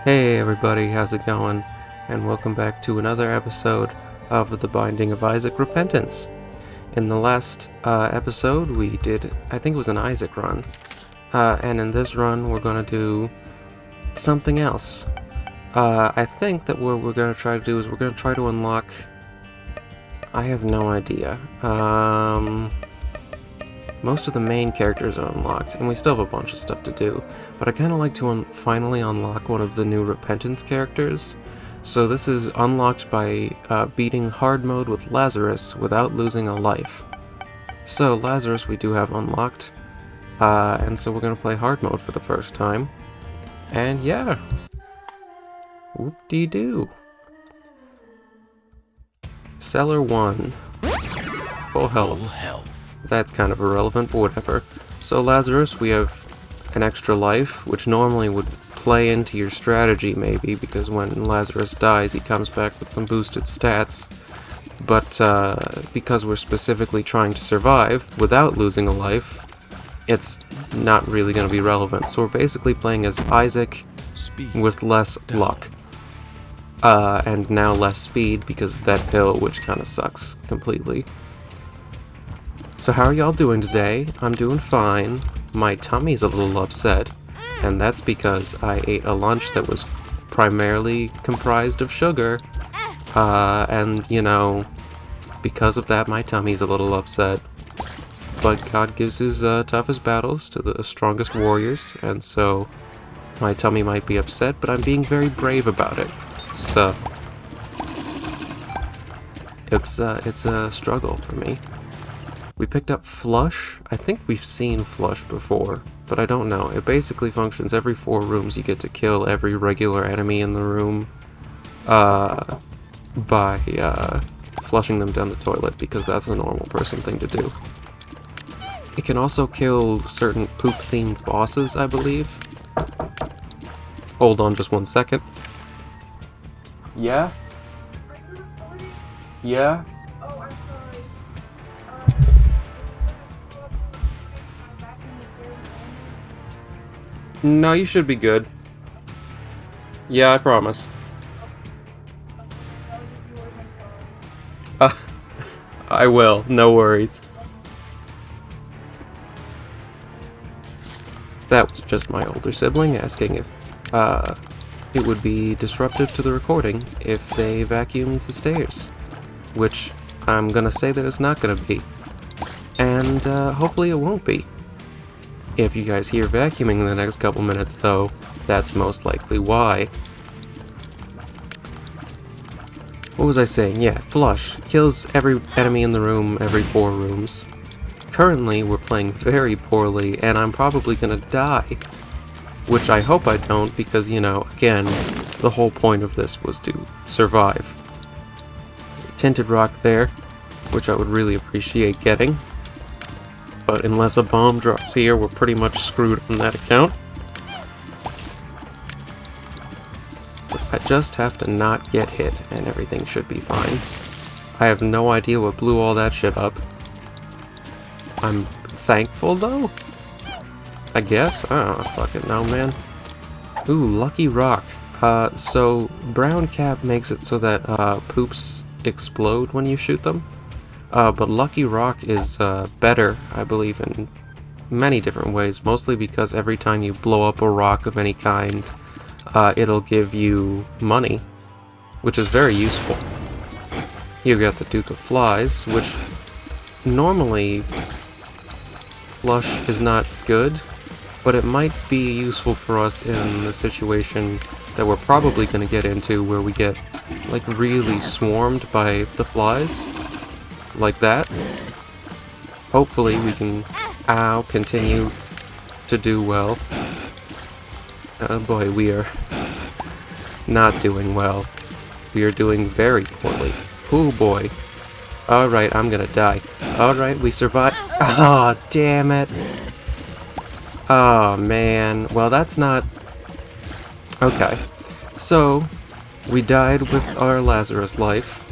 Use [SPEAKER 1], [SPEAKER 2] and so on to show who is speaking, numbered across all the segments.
[SPEAKER 1] Hey everybody, how's it going? And welcome back to another episode of The Binding of Isaac Repentance. In the last episode, we did, I think it was an Isaac run. And in this run, we're going to do something else. I think that what we're going to try to do is we're going to try to unlock... I have no idea. Most of the main characters are unlocked, and we still have a bunch of stuff to do, but I kind of like to finally unlock one of the new Repentance characters. So this is unlocked by beating hard mode with Lazarus without losing a life. So Lazarus we do have unlocked, and so we're going to play hard mode for the first time. And yeah, whoop-de-doo. Cellar 1. Full health. That's kind of irrelevant, but whatever. So Lazarus, we have an extra life, which normally would play into your strategy maybe, because when Lazarus dies he comes back with some boosted stats. But because we're specifically trying to survive without losing a life, it's not really going to be relevant. So we're basically playing as Isaac with less luck. And now less speed because of that pill, which kind of sucks completely. So how are y'all doing today? I'm doing fine. My tummy's a little upset, and that's because I ate a lunch that was primarily comprised of sugar, and, you know, because of that my tummy's a little upset. But God gives his toughest battles to the strongest warriors, and so my tummy might be upset, but I'm being very brave about it. So, it's a struggle for me. We picked up Flush. I think we've seen Flush before, but I don't know. It basically functions every 4 rooms. You get to kill every regular enemy in the room by flushing them down the toilet, because that's a normal person thing to do. It can also kill certain poop-themed bosses, I believe. Hold on just 1 second. Yeah? Yeah? No, you should be good. Yeah, I promise. I will, no worries. That was just my older sibling asking if, it would be disruptive to the recording if they vacuumed the stairs. Which, I'm gonna say that it's not gonna be. And, hopefully it won't be. If you guys hear vacuuming in the next couple minutes, though, that's most likely why. What was I saying? Yeah, Flush. Kills every enemy in the room every 4 rooms. Currently, we're playing very poorly, and I'm probably gonna die. Which I hope I don't, because, you know, again, the whole point of this was to survive. There's a tinted rock there, which I would really appreciate getting. But unless a bomb drops here, we're pretty much screwed on that account. I just have to not get hit, and everything should be fine. I have no idea what blew all that shit up. I'm thankful, though? I guess? I don't fucking know, man. Ooh, Lucky Rock. So Brown Cap makes it so that, poops explode when you shoot them. But Lucky Rock is better, I believe, in many different ways, mostly because every time you blow up a rock of any kind, it'll give you money, which is very useful. You got the Duke of Flies, which normally Flush is not good, but it might be useful for us in the situation that we're probably going to get into, where we get, like, really swarmed by the flies. Like that. Hopefully we can, continue to do well. Oh boy, we are not doing well. We are doing very poorly. Oh boy. Alright, I'm gonna die. Alright, we survived. Oh, damn it. Oh, man. Well, that's not... Okay. So, we died with our Lazarus life,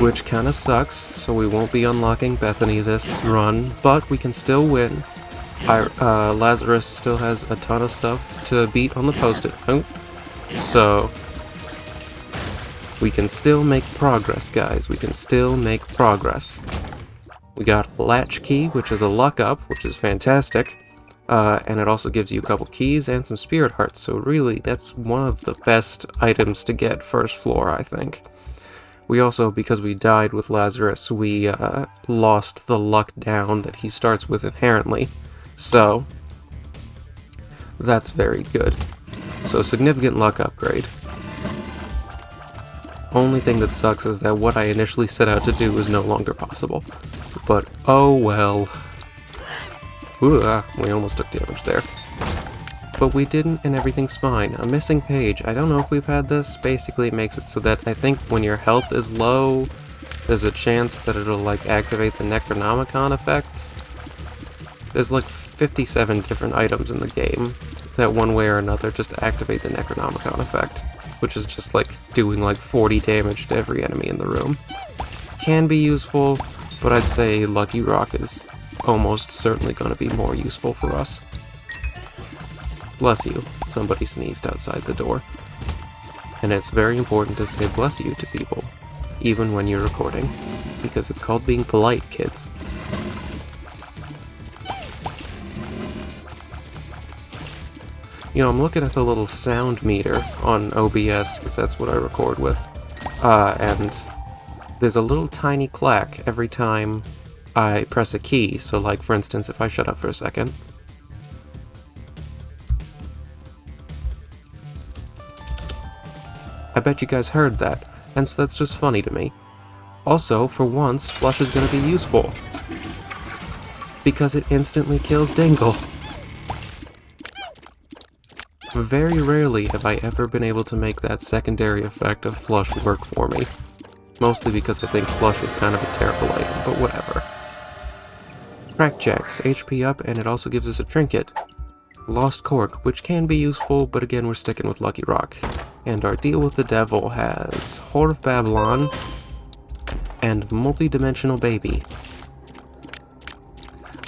[SPEAKER 1] which kinda sucks, so we won't be unlocking Bethany this run, but we can still win. Lazarus still has a ton of stuff to beat on the post-it note, So we can still make progress, guys. We can still make progress. We got a latch key, which is a luck up, which is fantastic. And it also gives you a couple keys and some spirit hearts. So really, that's one of the best items to get first floor, I think. We also, because we died with Lazarus, we lost the luck down that he starts with inherently. So that's very good. So significant luck upgrade. Only thing that sucks is that what I initially set out to do is no longer possible. But oh well. Ooh, we almost took damage there. But we didn't, and everything's fine. A missing page. I don't know if we've had this. Basically, it makes it so that I think when your health is low, there's a chance that it'll, like, activate the Necronomicon effect. There's, like, 57 different items in the game that one way or another just activate the Necronomicon effect, which is just, like, doing, like, 40 damage to every enemy in the room. Can be useful, but I'd say Lucky Rock is almost certainly going to be more useful for us. Bless you. Somebody sneezed outside the door. And it's very important to say bless you to people, even when you're recording, because it's called being polite, kids. You know, I'm looking at the little sound meter on OBS, because that's what I record with, and there's a little tiny clack every time I press a key. So, like, for instance, if I shut up for a second, I bet you guys heard that, and so that's just funny to me. Also, for once, Flush is going to be useful, because it instantly kills Dingle. Very rarely have I ever been able to make that secondary effect of Flush work for me. Mostly because I think Flush is kind of a terrible item, but whatever. Crackjacks, HP up, and it also gives us a trinket. Lost Cork, which can be useful, but again we're sticking with Lucky Rock. And our deal with the devil has Whore of Babylon and Multi-Dimensional Baby.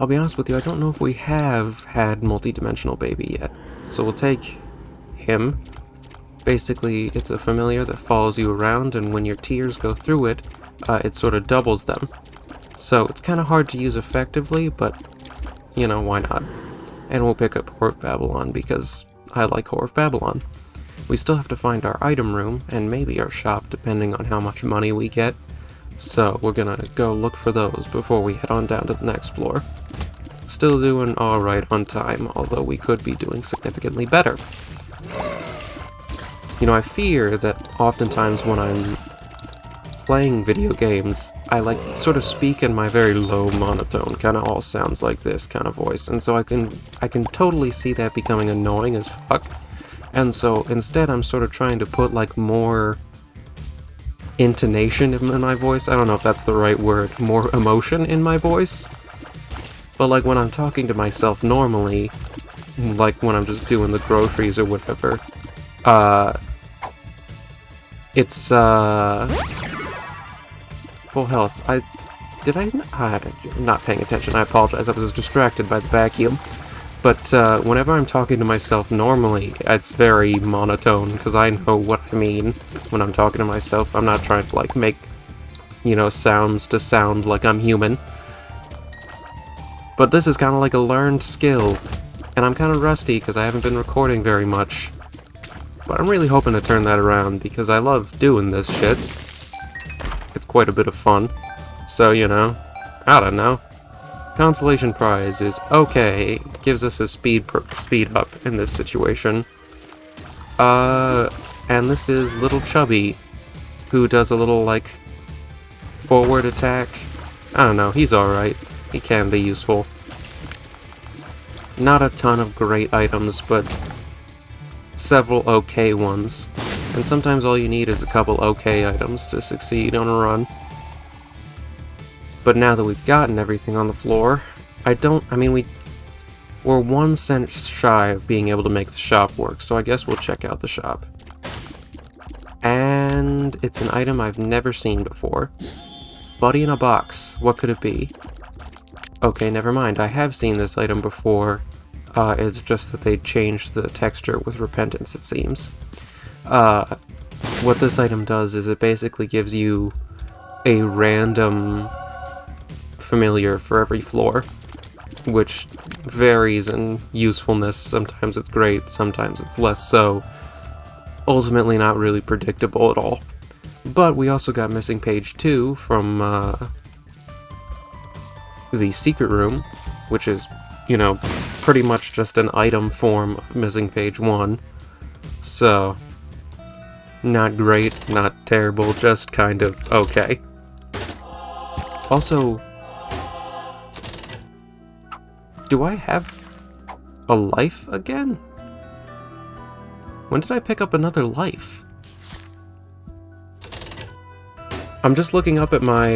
[SPEAKER 1] I'll be honest with you, I don't know if we have had Multi-Dimensional Baby yet. So we'll take him. Basically, it's a familiar that follows you around, and when your tears go through it, it sort of doubles them. So it's kind of hard to use effectively, but, you know, why not? And we'll pick up Whore of Babylon, because I like Whore of Babylon. We still have to find our item room, and maybe our shop, depending on how much money we get. So we're gonna go look for those before we head on down to the next floor. Still doing alright on time, although we could be doing significantly better. You know, I fear that oftentimes when I'm playing video games, I like sort of speak in my very low monotone, kind of all sounds like this kind of voice, and so I can totally see that becoming annoying as fuck. And so instead I'm sort of trying to put like more intonation in my voice. I don't know if that's the right word, more emotion in my voice. But like when I'm talking to myself normally, like when I'm just doing the groceries or whatever, it's full health. I'm not paying attention, I apologize, I was distracted by the vacuum. But whenever I'm talking to myself normally, it's very monotone, because I know what I mean when I'm talking to myself. I'm not trying to like make, you know, sounds to sound like I'm human. But this is kind of like a learned skill, and I'm kind of rusty because I haven't been recording very much. But I'm really hoping to turn that around because I love doing this shit. It's quite a bit of fun. So, you know, I don't know. Consolation prize is okay. Gives us a speed up in this situation. And this is Little Chubby, who does a little, like, forward attack. I don't know, he's alright. He can be useful. Not a ton of great items, but several okay ones. And sometimes all you need is a couple okay items to succeed on a run. But now that we've gotten everything on the floor, we're 1 cent shy of being able to make the shop work, so I guess we'll check out the shop. And it's an item I've never seen before. Buddy in a box. What could it be? Okay, never mind. I have seen this item before. It's just that they changed the texture with Repentance, it seems. What this item does is it basically gives you a random familiar for every floor, which varies in usefulness. Sometimes it's great, sometimes it's less so. Ultimately not really predictable at all. But we also got Missing Page 2 from the Secret Room, which is, you know, pretty much just an item form of Missing Page 1. So, not great, not terrible, just kind of okay. Also, do I have a life again? When did I pick up another life? I'm just looking up at my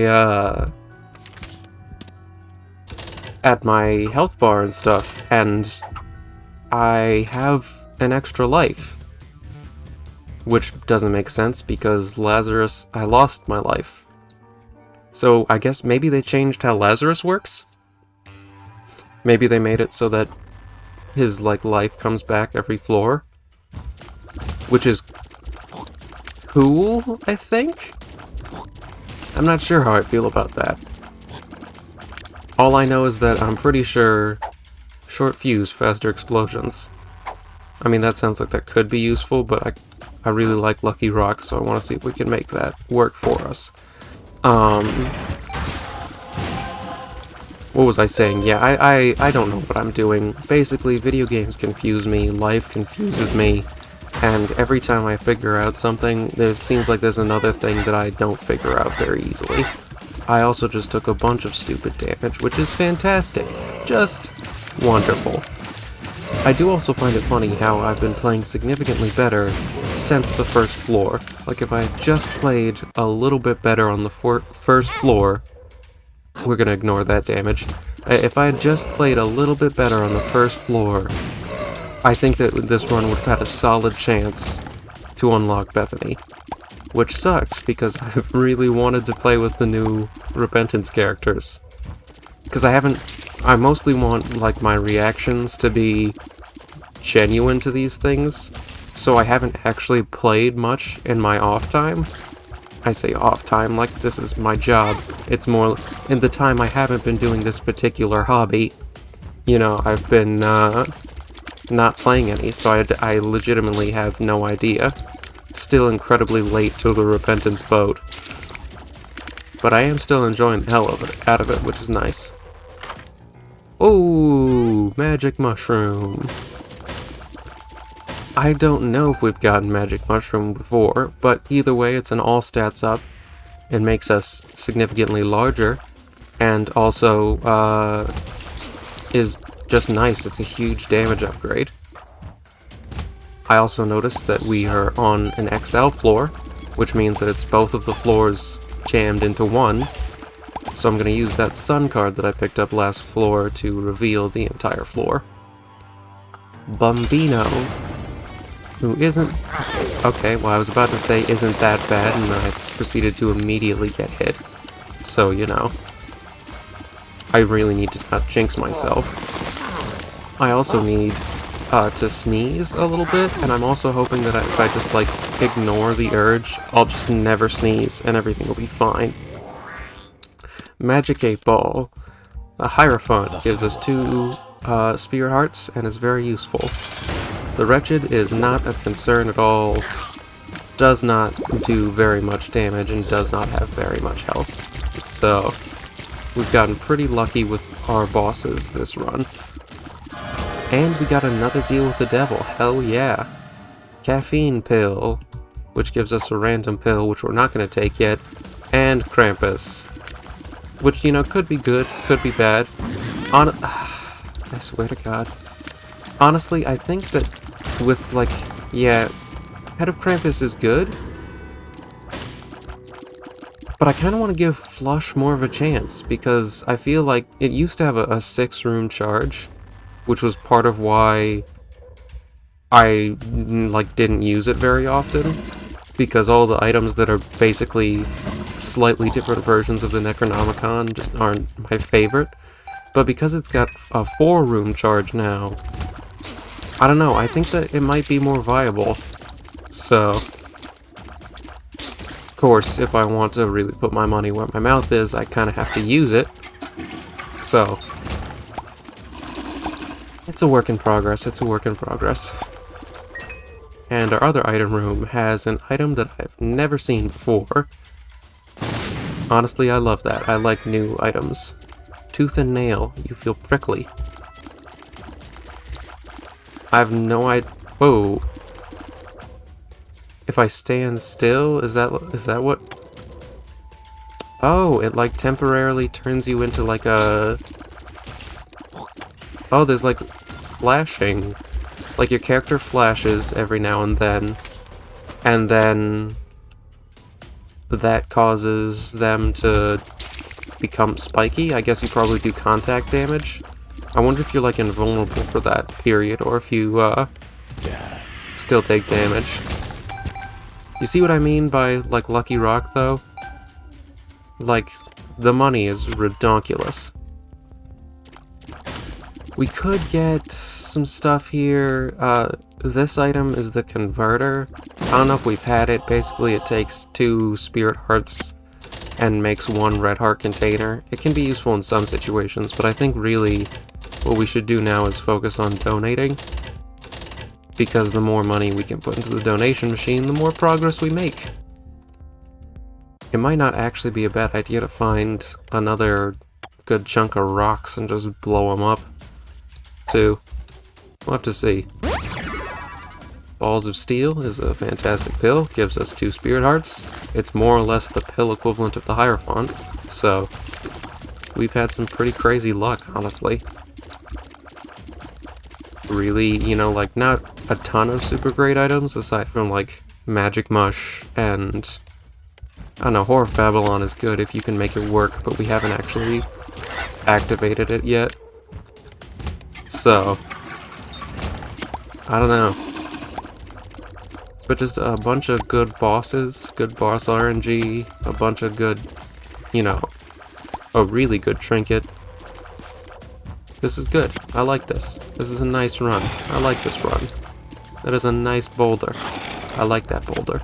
[SPEAKER 1] health bar and stuff, and I have an extra life. Which doesn't make sense because Lazarus, I lost my life. So I guess maybe they changed how Lazarus works? Maybe they made it so that his, like, life comes back every floor? Which is cool, I think? I'm not sure how I feel about that. All I know is that I'm pretty sure short fuse, faster explosions. I mean, that sounds like that could be useful, but I really like Lucky Rock, so I want to see if we can make that work for us. What was I saying? Yeah, I don't know what I'm doing. Basically, video games confuse me, life confuses me, and every time I figure out something, it seems like there's another thing that I don't figure out very easily. I also just took a bunch of stupid damage, which is fantastic. Just wonderful. I do also find it funny how I've been playing significantly better since the first floor. Like, if I had just played a little bit better on the first floor, we're gonna ignore that damage. If I had just played a little bit better on the first floor, I think that this run would have had a solid chance to unlock Bethany. Which sucks, because I really wanted to play with the new Repentance characters. Because I mostly want, like, my reactions to be genuine to these things, so I haven't actually played much in my off time. I say off time like this is my job. It's more in the time I haven't been doing this particular hobby. You know, I've been not playing any, so I legitimately have no idea. Still incredibly late to the Repentance boat. But I am still enjoying the hell out of it, which is nice. Oh, magic mushroom. I don't know if we've gotten magic mushroom before, but either way, it's an all stats up. It makes us significantly larger, and also is just nice. It's a huge damage upgrade. I also noticed that we are on an XL floor, which means that it's both of the floors jammed into one. So I'm going to use that sun card that I picked up last floor to reveal the entire floor. Bombino, who isn't... Okay, well, I was about to say isn't that bad, and I proceeded to immediately get hit. So, you know, I really need to not jinx myself. I also need to sneeze a little bit, and I'm also hoping that if I just, like, ignore the urge, I'll just never sneeze, and everything will be fine. Magic 8 Ball. A Hierophant gives us 2 Spirit Hearts, and is very useful. The Wretched is not a concern at all, does not do very much damage, and does not have very much health. So, we've gotten pretty lucky with our bosses this run. And we got another deal with the devil, hell yeah. Caffeine Pill, which gives us a random pill, which we're not going to take yet, and Krampus, which, you know, could be good, could be bad. I swear to God. Honestly, I think that with, like, yeah, Head of Krampus is good, but I kind of want to give Flush more of a chance, because I feel like it used to have a 6-room charge, which was part of why I, like, didn't use it very often, because all the items that are basically slightly different versions of the Necronomicon just aren't my favorite. But because it's got a 4-room charge now, I don't know, I think that it might be more viable. So, of course, if I want to really put my money where my mouth is, I kind of have to use it. So, it's a work in progress, it's a work in progress. And our other item room has an item that I've never seen before. Honestly, I love that. I like new items. Tooth and nail. You feel prickly. I have no idea. Whoa. If I stand still, is that what? Oh, it like temporarily turns you into like a... Oh, there's like flashing. Like your character flashes every now and then that causes them to become spiky. I guess you probably do contact damage. I wonder if you're like invulnerable for that period, or if you still take damage. You see what I mean by like Lucky Rock though? Like, the money is redonkulous. We could get some stuff here. This item is the converter. I don't know if we've had it. Basically, it takes 2 spirit hearts and makes 1 red heart container. It can be useful in some situations, but I think really what we should do now is focus on donating. Because the more money we can put into the donation machine, the more progress we make. It might not actually be a bad idea to find another good chunk of rocks and just blow them up, too. We'll have to see. Balls of Steel is a fantastic pill, gives us 2 spirit hearts. It's more or less the pill equivalent of the Hierophant, so we've had some pretty crazy luck, honestly. Really, you know, like, not a ton of super great items, aside from, like, Magic Mush and... I don't know, Whore of Babylon is good if you can make it work, but we haven't actually activated it yet. So, I don't know. But just a bunch of good bosses, good boss RNG, a bunch of good, you know, a really good trinket. This is good. I like this. This is a nice run. I like this run. That is a nice boulder. I like that boulder.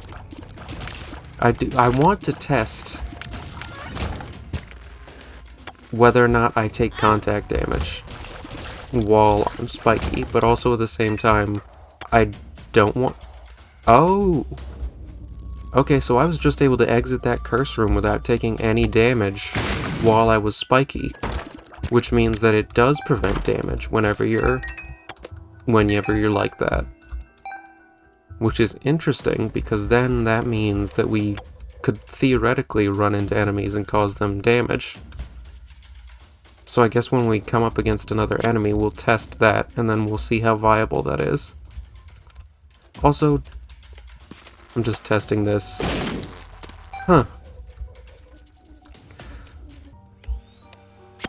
[SPEAKER 1] I want to test whether or not I take contact damage while I'm spiky, but also at the same time, I don't want... Oh! Okay, so I was just able to exit that curse room without taking any damage while I was spiky, which means that it does prevent damage whenever you're like that. Which is interesting, because then that means that we could theoretically run into enemies and cause them damage. So I guess when we come up against another enemy, we'll test that, and then we'll see how viable that is. Also, I'm just testing this. Huh.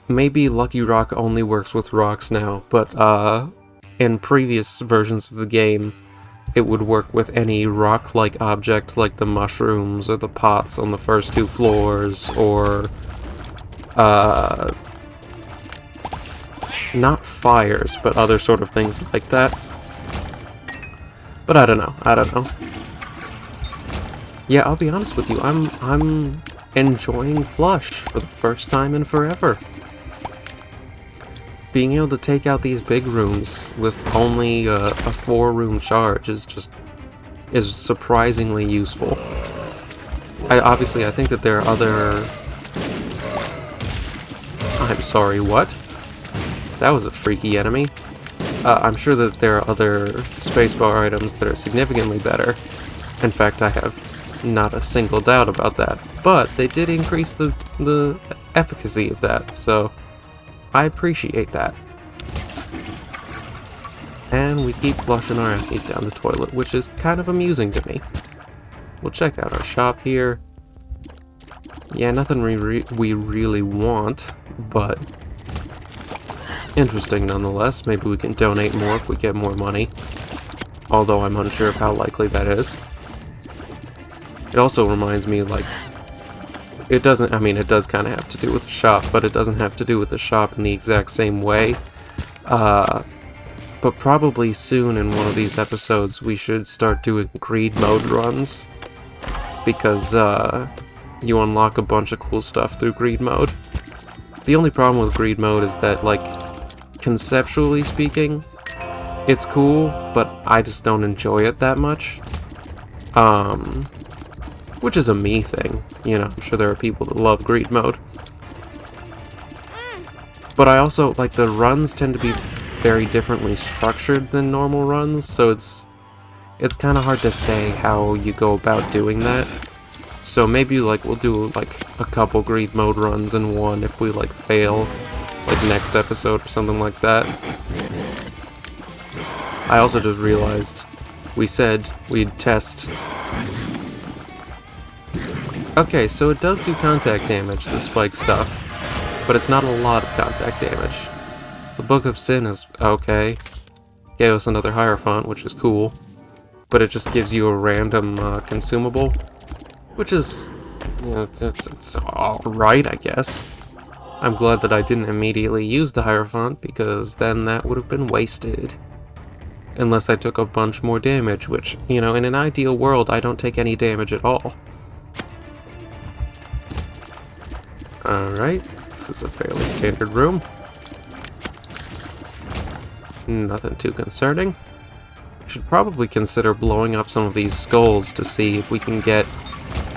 [SPEAKER 1] Maybe Lucky Rock only works with rocks now, but in previous versions of the game, it would work with any rock-like object like the mushrooms or the pots on the first 2 floors, or not fires, but other sort of things like that. But I don't know. Yeah, I'll be honest with you, I'm enjoying Flush for the first time in forever. Being able to take out these big rooms with only a 4-room charge is surprisingly useful. I think that there are other... I'm sorry, what? That was a freaky enemy. I'm sure that there are other spacebar items that are significantly better. In fact, I have not a single doubt about that. But they did increase the efficacy of that, so... I appreciate that. And we keep flushing our enemies down the toilet, which is kind of amusing to me. We'll check out our shop here. Yeah, nothing we really want, but interesting nonetheless. Maybe we can donate more if we get more money. Although I'm unsure of how likely that is. It also reminds me, like, it does kind of have to do with the shop, but it doesn't have to do with the shop in the exact same way. But probably soon in one of these episodes we should start doing greed mode runs. Because, you unlock a bunch of cool stuff through greed mode. The only problem with greed mode is that, like, conceptually speaking, it's cool, but I just don't enjoy it that much. Which is a me thing, you know, I'm sure there are people that love greed mode. But I also, like, the runs tend to be very differently structured than normal runs, so it's kind of hard to say how you go about doing that. So maybe, like, we'll do, like, a couple greed mode runs in one if we, like, fail, like, next episode or something like that. I also just realized we said we'd test... Okay, so it does do contact damage, the spike stuff, but it's not a lot of contact damage. The Book of Sin is okay. Gave us another Hierophant, which is cool, but it just gives you a random consumable, which is, you know, it's alright, I guess. I'm glad that I didn't immediately use the Hierophant, because then that would have been wasted. Unless I took a bunch more damage, which, you know, in an ideal world, I don't take any damage at all. Alright, this is a fairly standard room. Nothing too concerning. We should probably consider blowing up some of these skulls to see if we can get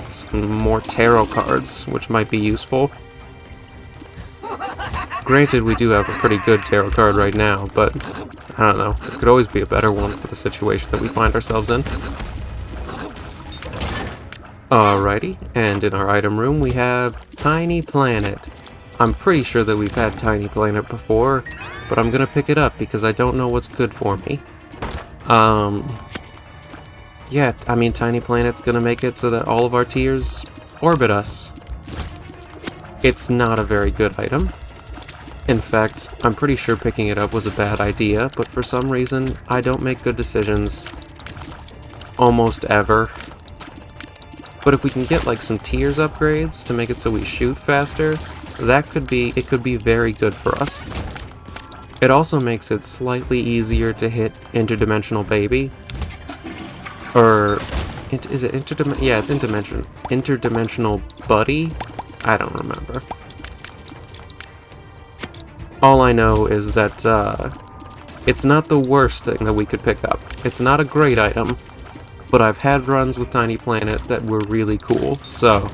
[SPEAKER 1] some more tarot cards, which might be useful. Granted, we do have a pretty good tarot card right now, but I don't know. There could always be a better one for the situation that we find ourselves in. Alrighty, and in our item room we have Tiny Planet. I'm pretty sure that we've had Tiny Planet before, but I'm gonna pick it up because I don't know what's good for me. Yeah, I mean, Tiny Planet's gonna make it so that all of our tiers orbit us. It's not a very good item. In fact, I'm pretty sure picking it up was a bad idea, but for some reason, I don't make good decisions almost ever. But if we can get, like, some tiers upgrades to make it so we shoot faster, it could be very good for us. It also makes it slightly easier to hit Interdimensional Baby. Or, is it interdimensional? Yeah, it's Interdimensional Buddy? I don't remember. All I know is that, it's not the worst thing that we could pick up. It's not a great item, but I've had runs with Tiny Planet that were really cool, so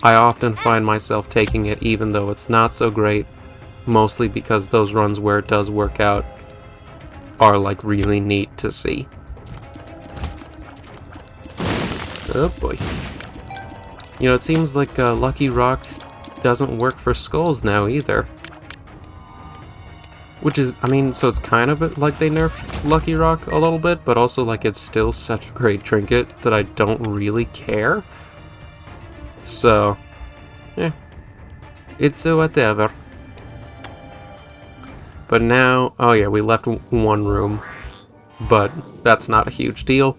[SPEAKER 1] I often find myself taking it even though it's not so great, mostly because those runs where it does work out are, like, really neat to see. Oh boy. You know, it seems like Lucky Rock doesn't work for skulls now either. Which is, I mean, so it's kind of like they nerfed Lucky Rock a little bit, but also, like, it's still such a great trinket that I don't really care. So, yeah. It's a whatever. But now, oh yeah, we left one room, but that's not a huge deal.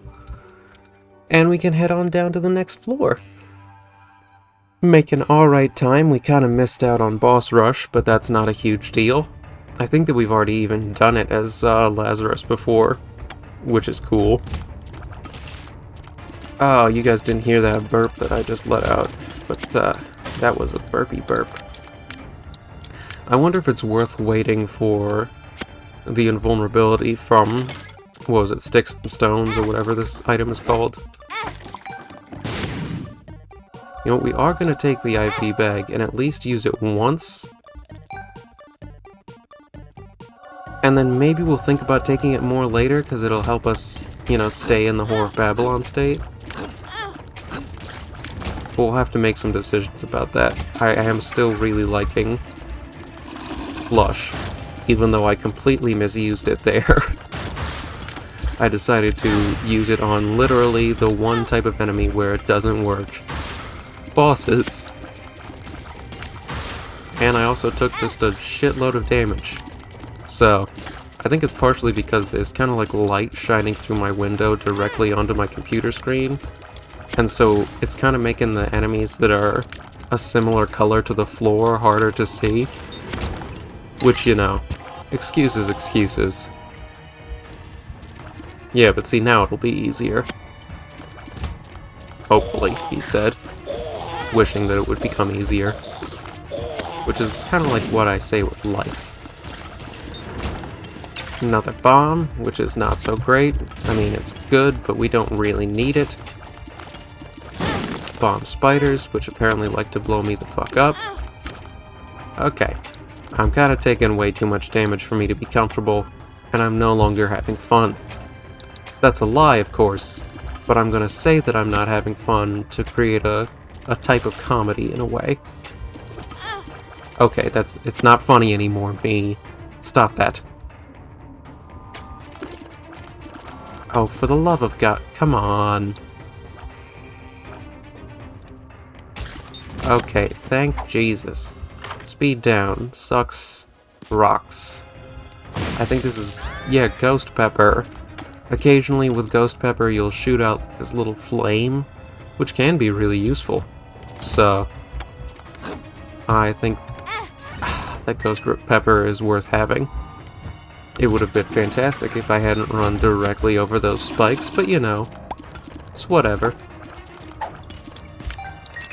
[SPEAKER 1] And we can head on down to the next floor. Make an alright time. We kind of missed out on Boss Rush, but that's not a huge deal. I think that we've already even done it as Lazarus before, which is cool. Oh, you guys didn't hear that burp that I just let out, but that was a burpy burp. I wonder if it's worth waiting for the invulnerability from, what was it, Sticks and Stones, or whatever this item is called. You know, we are going to take the IV bag and at least use it once. And then maybe we'll think about taking it more later, because it'll help us, you know, stay in the Whore of Babylon state. But we'll have to make some decisions about that. I am still really liking Flush, even though I completely misused it there. I decided to use it on literally the one type of enemy where it doesn't work. Bosses. And I also took just a shitload of damage. So, I think it's partially because there's kind of like light shining through my window directly onto my computer screen. And so, it's kind of making the enemies that are a similar color to the floor harder to see. Which, you know, excuses. Yeah, but see, now it'll be easier. Hopefully, he said, wishing that it would become easier. Which is kind of like what I say with life. Another bomb, which is not so great. I mean, it's good, but we don't really need it. Bomb spiders, which apparently like to blow me the fuck up. Okay. I'm kind of taking way too much damage for me to be comfortable, and I'm no longer having fun. That's a lie, of course, but I'm gonna say that I'm not having fun to create a type of comedy in a way. Okay, it's not funny anymore, me. Stop that. Oh, for the love of God, come on. Okay, thank Jesus. Speed down. Sucks. Rocks. I think this is... yeah, Ghost Pepper. Occasionally with Ghost Pepper you'll shoot out this little flame, which can be really useful. So, I think that Ghost Pepper is worth having. It would have been fantastic if I hadn't run directly over those spikes, but you know, it's whatever.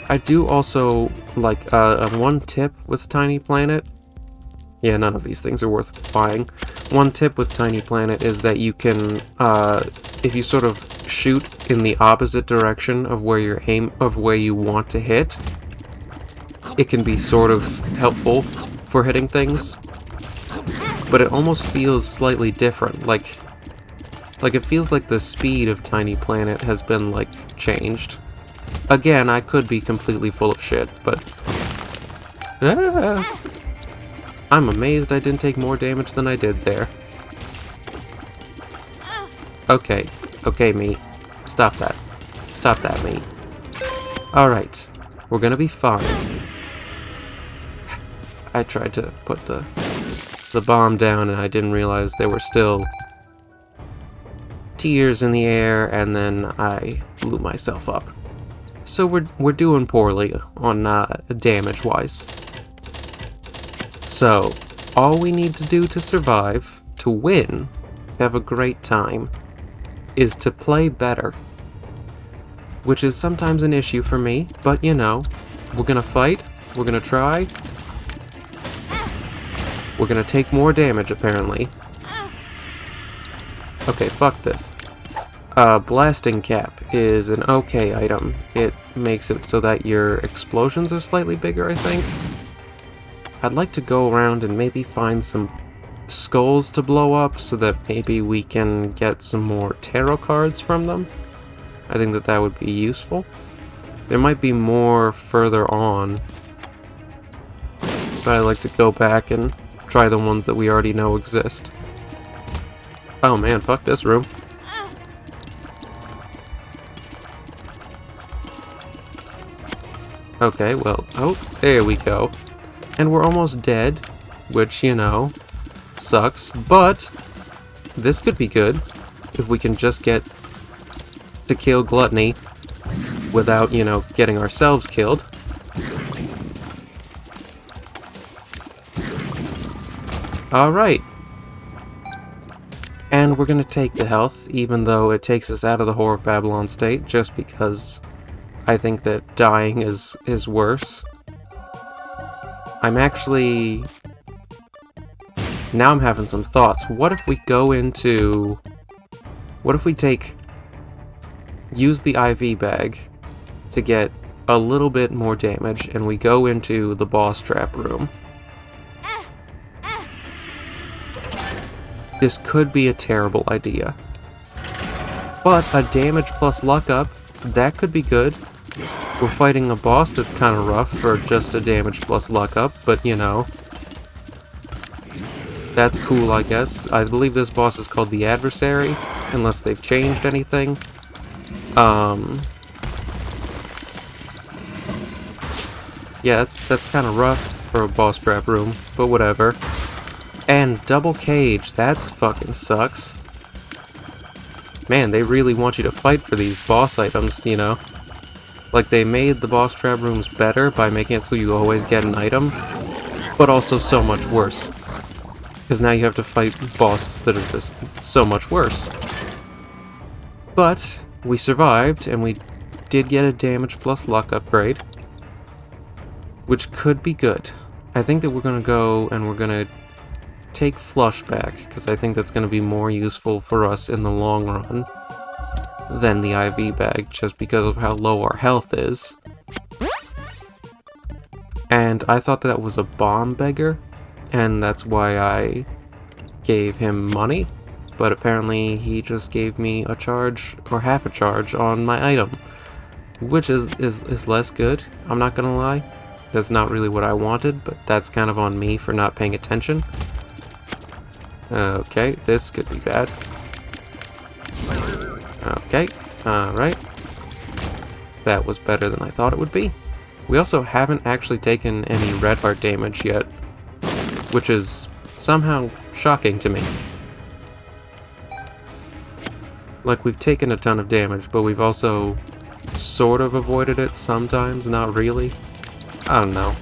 [SPEAKER 1] I do also like one tip with Tiny Planet. Yeah, none of these things are worth buying. One tip with Tiny Planet is that you can, if you sort of shoot in the opposite direction of where you want to hit, it can be sort of helpful for hitting things. But it almost feels slightly different. Like it feels like the speed of Tiny Planet has been like changed. Again, I could be completely full of shit, but I'm amazed I didn't take more damage than I did there. Okay, me. Stop that. Stop that, me. Alright, we're gonna be fine. I tried to put the bomb down and I didn't realize there were still tears in the air, and then I blew myself up. So we're doing poorly on damage-wise. So, all we need to do to survive, to win, to have a great time, is to play better. Which is sometimes an issue for me, but you know, we're gonna fight, we're gonna try, we're gonna take more damage apparently. Okay, fuck this. Blasting Cap is an okay item. It makes it so that your explosions are slightly bigger, I think. I'd like to go around and maybe find some skulls to blow up so that maybe we can get some more tarot cards from them. I think that would be useful. There might be more further on, but I'd like to go back and try the ones that we already know exist. Oh man, fuck this room. Okay, well, oh, there we go. And we're almost dead, which, you know, sucks, but this could be good if we can just get to kill Gluttony without, you know, getting ourselves killed. Alright. And we're gonna take the health, even though it takes us out of the Whore of Babylon state, just because I think that dying is worse. I'm actually... now I'm having some thoughts. What if we go into... what if we use the IV bag to get a little bit more damage, and we go into the boss trap room? This could be a terrible idea. But a damage plus luck up, that could be good. We're fighting a boss that's kind of rough for just a damage plus luck up, but you know. That's cool, I guess. I believe this boss is called the Adversary, unless they've changed anything. Yeah, that's kind of rough for a boss trap room, but whatever. And double cage, that's fucking sucks. Man, they really want you to fight for these boss items, you know? Like, they made the boss trap rooms better by making it so you always get an item, but also so much worse. Because now you have to fight bosses that are just so much worse. But we survived, and we did get a damage plus luck upgrade, which could be good. I think that we're going to go and we're going to take Flush back, because I think that's going to be more useful for us in the long run than the IV bag, just because of how low our health is. And I thought that was a bomb beggar, and that's why I gave him money, but apparently he just gave me a charge, or half a charge, on my item, which is less good, I'm not gonna lie. That's not really what I wanted, but that's kind of on me for not paying attention. Okay, this could be bad. Okay, alright. That was better than I thought it would be. We also haven't actually taken any red heart damage yet, which is somehow shocking to me. Like, we've taken a ton of damage, but we've also sort of avoided it sometimes, not really. I don't know.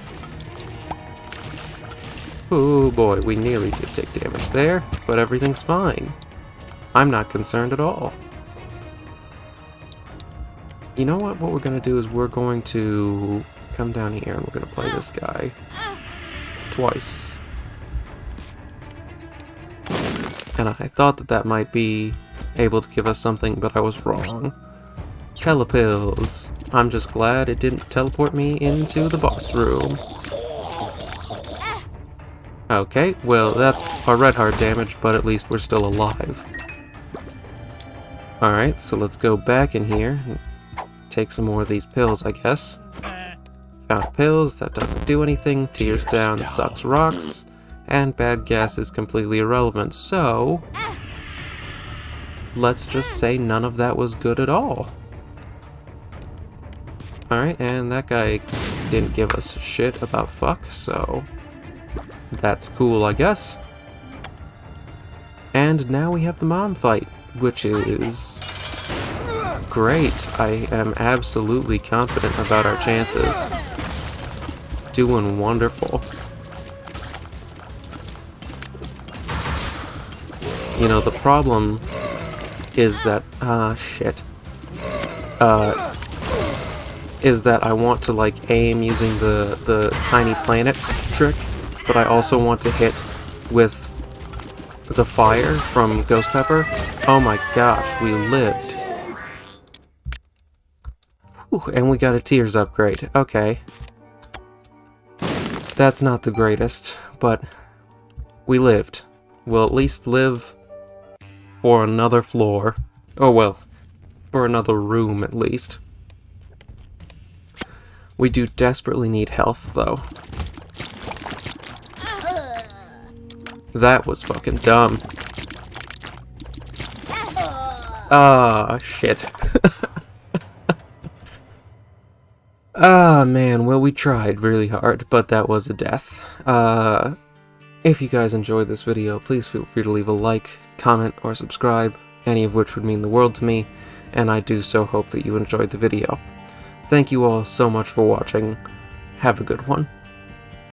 [SPEAKER 1] Oh boy, we nearly did take damage there, but everything's fine. I'm not concerned at all. You know what? What we're going to do is we're going to come down here and we're going to play this guy twice. And I thought that that might be able to give us something, but I was wrong. Telepills. I'm just glad it didn't teleport me into the boss room. Okay, well that's our red heart damage, but at least we're still alive. Alright, so let's go back in here and take some more of these pills, I guess. Found pills, that doesn't do anything. Tears down sucks rocks. And bad gas is completely irrelevant, so let's just say none of that was good at all. Alright, and that guy didn't give us shit about fuck, so that's cool, I guess. And now we have the mom fight, which is great. I am absolutely confident about our chances. Doing wonderful. You know, the problem is that, is that I want to, like, aim using the tiny planet trick, but I also want to hit with the fire from Ghost Pepper. Oh my gosh, we lived. Whew, and we got a Tears upgrade. Okay. That's not the greatest, but we lived. We'll at least live for another floor. Oh well, for another room at least. We do desperately need health, though. That was fucking dumb. Ah, shit. Ah, man, well, we tried really hard, but that was a death. If you guys enjoyed this video, please feel free to leave a like, comment, or subscribe, any of which would mean the world to me, and I do so hope that you enjoyed the video. Thank you all so much for watching. Have a good one.